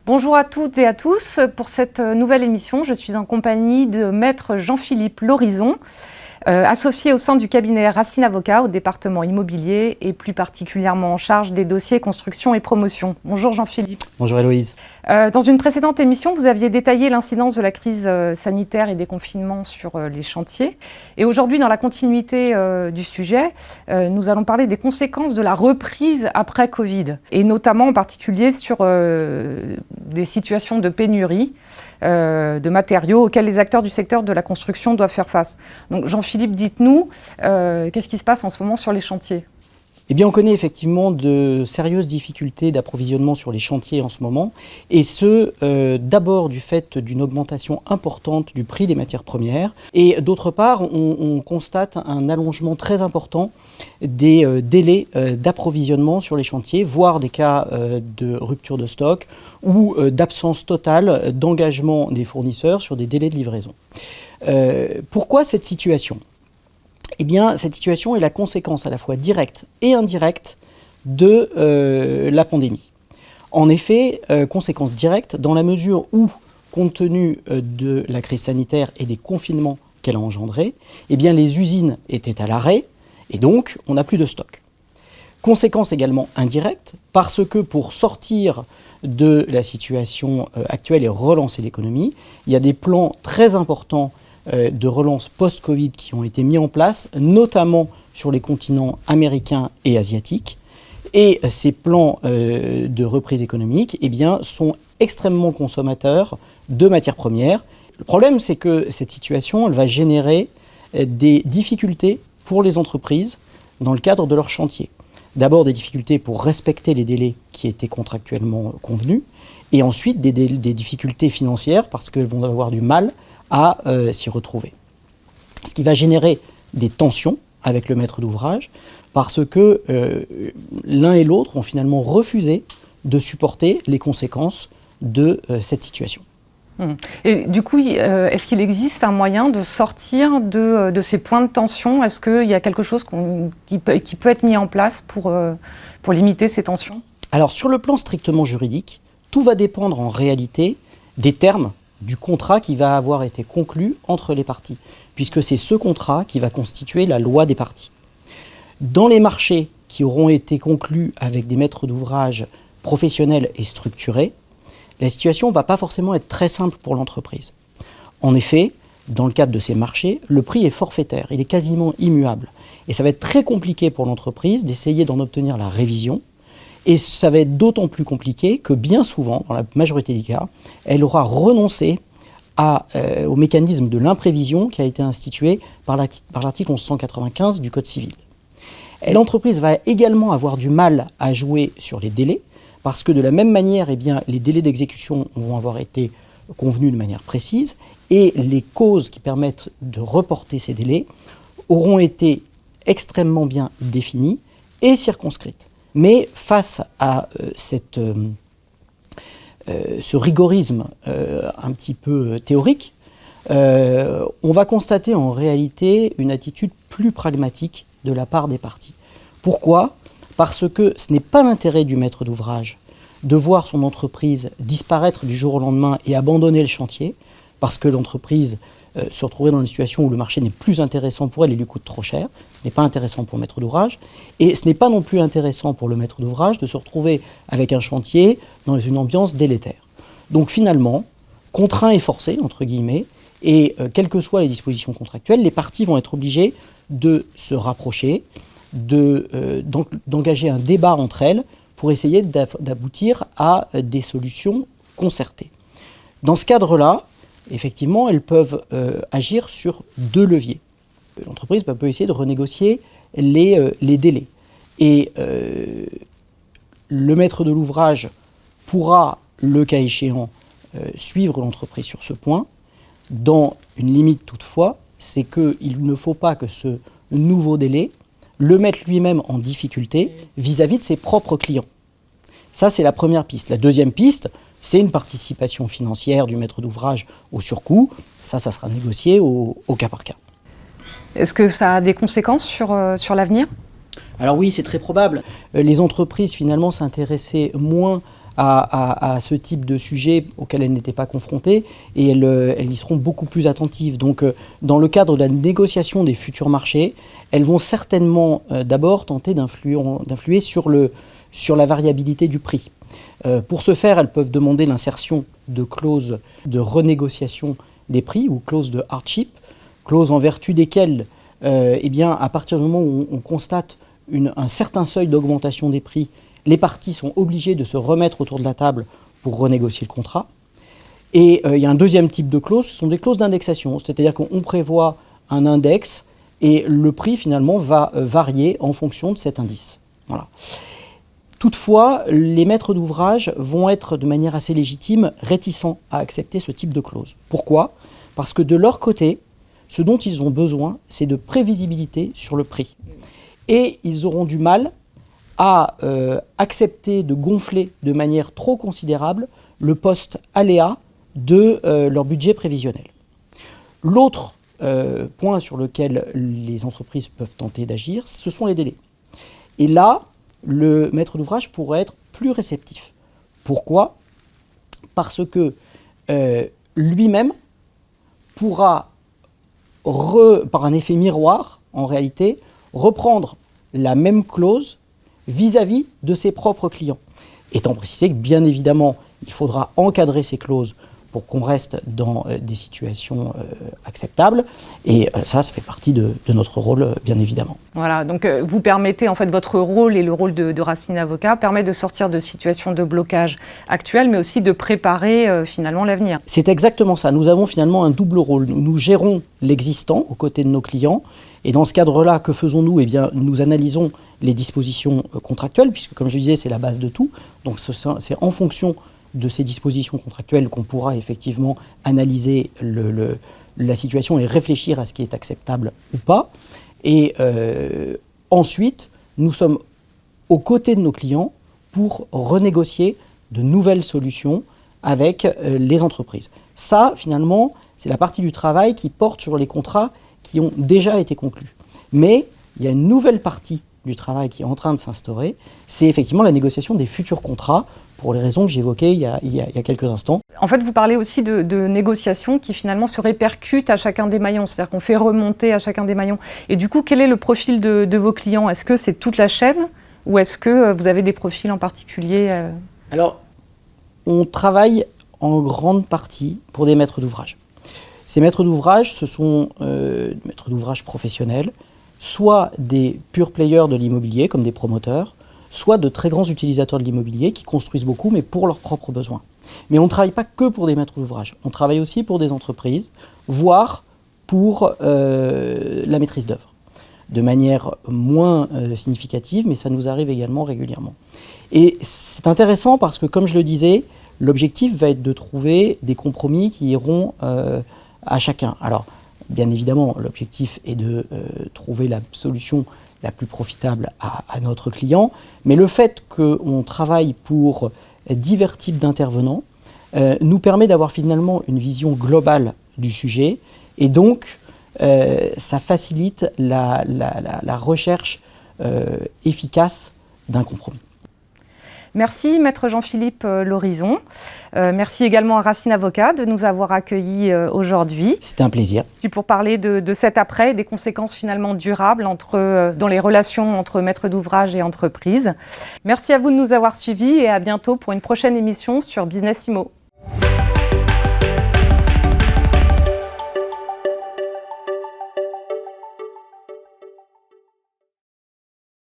Bonjour à toutes et à tous. Pour cette nouvelle émission, je suis en compagnie de maître Jean-Philippe Lorizon, associé au sein du cabinet Racine Avocat au département immobilier et plus particulièrement en charge des dossiers construction et promotion. Bonjour Jean-Philippe. Bonjour Héloïse. Dans une précédente émission, vous aviez détaillé l'incidence de la crise sanitaire et des confinements sur les chantiers. Et aujourd'hui, dans la continuité du sujet, nous allons parler des conséquences de la reprise après Covid, et notamment en particulier sur des situations de pénurie de matériaux auxquels les acteurs du secteur de la construction doivent faire face. Donc Jean-Philippe, dites-nous, qu'est-ce qui se passe en ce moment sur les chantiers ? Eh bien, on connaît effectivement de sérieuses difficultés d'approvisionnement sur les chantiers en ce moment, et ce, d'abord du fait d'une augmentation importante du prix des matières premières, et d'autre part, on constate un allongement très important des délais d'approvisionnement sur les chantiers, voire des cas de rupture de stock ou d'absence totale d'engagement des fournisseurs sur des délais de livraison. Pourquoi cette situation ? Eh bien, cette situation est la conséquence à la fois directe et indirecte de la pandémie. En effet, conséquence directe dans la mesure où, compte tenu de la crise sanitaire et des confinements qu'elle a engendrés, eh bien, les usines étaient à l'arrêt et donc on n'a plus de stock. Conséquence également indirecte, parce que pour sortir de la situation actuelle et relancer l'économie, il y a des plans très importants de relance post-Covid qui ont été mis en place, notamment sur les continents américains et asiatiques. Et ces plans de reprise économique eh bien, sont extrêmement consommateurs de matières premières. Le problème, c'est que cette situation elle va générer des difficultés pour les entreprises dans le cadre de leur chantier. D'abord des difficultés pour respecter les délais qui étaient contractuellement convenus, et ensuite des difficultés financières parce qu'elles vont avoir du mal à s'y retrouver. Ce qui va générer des tensions avec le maître d'ouvrage parce que l'un et l'autre ont finalement refusé de supporter les conséquences de cette situation. Et du coup, est-ce qu'il existe un moyen de sortir de ces points de tension ? Est-ce qu'il y a quelque chose qui peut être mis en place pour limiter ces tensions ? Alors sur le plan strictement juridique, tout va dépendre en réalité des termes du contrat qui va avoir été conclu entre les parties, puisque c'est ce contrat qui va constituer la loi des parties. Dans les marchés qui auront été conclus avec des maîtres d'ouvrage professionnels et structurés, la situation ne va pas forcément être très simple pour l'entreprise. En effet, dans le cadre de ces marchés, le prix est forfaitaire, il est quasiment immuable. Et ça va être très compliqué pour l'entreprise d'essayer d'en obtenir la révision. Et ça va être d'autant plus compliqué que bien souvent, dans la majorité des cas, elle aura renoncé au mécanisme de l'imprévision qui a été institué par l'article 1195 du Code civil. Et l'entreprise va également avoir du mal à jouer sur les délais, parce que de la même manière, eh bien, les délais d'exécution vont avoir été convenus de manière précise, et les causes qui permettent de reporter ces délais auront été extrêmement bien définies et circonscrites. Mais face à ce rigorisme un petit peu théorique, on va constater en réalité une attitude plus pragmatique de la part des parties. Pourquoi ? Parce que ce n'est pas l'intérêt du maître d'ouvrage de voir son entreprise disparaître du jour au lendemain et abandonner le chantier, parce que l'entreprise se retrouver dans une situation où le marché n'est plus intéressant pour elle et lui coûte trop cher, n'est pas intéressant pour le maître d'ouvrage, et ce n'est pas non plus intéressant pour le maître d'ouvrage de se retrouver avec un chantier dans une ambiance délétère. Donc finalement, contraint et forcé, entre guillemets, et quelles que soient les dispositions contractuelles, les parties vont être obligées de se rapprocher, d'engager un débat entre elles pour essayer d'aboutir à des solutions concertées. Dans ce cadre-là, effectivement, elles peuvent agir sur deux leviers. L'entreprise peut essayer de renégocier les délais. Et le maître de l'ouvrage pourra, le cas échéant, suivre l'entreprise sur ce point, dans une limite toutefois, c'est qu'il ne faut pas que ce nouveau délai le mette lui-même en difficulté vis-à-vis de ses propres clients. Ça, c'est la première piste. La deuxième piste, c'est une participation financière du maître d'ouvrage au surcoût. Ça sera négocié au cas par cas. Est-ce que ça a des conséquences sur l'avenir ? Alors oui, c'est très probable. Les entreprises, finalement, s'intéressaient moins à ce type de sujet auquel elles n'étaient pas confrontées et elles y seront beaucoup plus attentives. Donc, dans le cadre de la négociation des futurs marchés, elles vont certainement d'abord tenter d'influer sur la variabilité du prix. Pour ce faire, elles peuvent demander l'insertion de clauses de renégociation des prix ou clauses de hardship, clauses en vertu desquelles, à partir du moment où on constate un certain seuil d'augmentation des prix, les parties sont obligées de se remettre autour de la table pour renégocier le contrat. Et il y a un deuxième type de clauses, ce sont des clauses d'indexation, c'est-à-dire qu'on prévoit un index et le prix finalement va varier en fonction de cet indice. Voilà. Toutefois, les maîtres d'ouvrage vont être de manière assez légitime réticents à accepter ce type de clause. Pourquoi ? Parce que de leur côté, ce dont ils ont besoin, c'est de prévisibilité sur le prix. Et ils auront du mal à accepter de gonfler de manière trop considérable le poste aléa de leur budget prévisionnel. L'autre point sur lequel les entreprises peuvent tenter d'agir, ce sont les délais. Et là, le maître d'ouvrage pourrait être plus réceptif. Pourquoi ? Parce que lui-même pourra, par un effet miroir, en réalité, reprendre la même clause vis-à-vis de ses propres clients. Étant précisé que, bien évidemment, il faudra encadrer ces clauses pour qu'on reste dans des situations acceptables. Et ça fait partie de notre rôle, bien évidemment. Voilà, donc vous permettez, en fait, votre rôle et le rôle de Racine Avocat permet de sortir de situations de blocage actuelles, mais aussi de préparer finalement l'avenir. C'est exactement ça. Nous avons finalement un double rôle. Nous gérons l'existant aux côtés de nos clients. Et dans ce cadre-là, que faisons-nous ? Eh bien, nous analysons les dispositions contractuelles, puisque, comme je disais, c'est la base de tout. Donc, c'est en fonction de ces dispositions contractuelles qu'on pourra effectivement analyser la situation et réfléchir à ce qui est acceptable ou pas. Et ensuite, nous sommes aux côtés de nos clients pour renégocier de nouvelles solutions avec les entreprises. Ça, finalement, c'est la partie du travail qui porte sur les contrats qui ont déjà été conclus. Mais il y a une nouvelle partie du travail qui est en train de s'instaurer, c'est effectivement la négociation des futurs contrats, pour les raisons que j'évoquais il y a quelques instants. En fait, vous parlez aussi de négociations qui finalement se répercutent à chacun des maillons, c'est-à-dire qu'on fait remonter à chacun des maillons. Et du coup, quel est le profil de vos clients ? Est-ce que c'est toute la chaîne ou est-ce que vous avez des profils en particulier ? Alors, on travaille en grande partie pour des maîtres d'ouvrage. Ces maîtres d'ouvrage, ce sont des maîtres d'ouvrage professionnels, soit des pure players de l'immobilier, comme des promoteurs, soit de très grands utilisateurs de l'immobilier qui construisent beaucoup, mais pour leurs propres besoins. Mais on ne travaille pas que pour des maîtres d'ouvrage, on travaille aussi pour des entreprises, voire pour la maîtrise d'œuvre, de manière moins significative, mais ça nous arrive également régulièrement. Et c'est intéressant parce que, comme je le disais, l'objectif va être de trouver des compromis qui iront à chacun. Alors, bien évidemment, l'objectif est de trouver la solution la plus profitable à notre client, mais le fait qu'on travaille pour divers types d'intervenants nous permet d'avoir finalement une vision globale du sujet, et donc ça facilite la recherche efficace d'un compromis. Merci Maître Jean-Philippe Lorison. Merci également à Racine Avocat de nous avoir accueillis aujourd'hui. C'était un plaisir. Pour parler de cet après et des conséquences finalement durables dans les relations entre maîtres d'ouvrage et entreprises. Merci à vous de nous avoir suivis et à bientôt pour une prochaine émission sur Business Immo.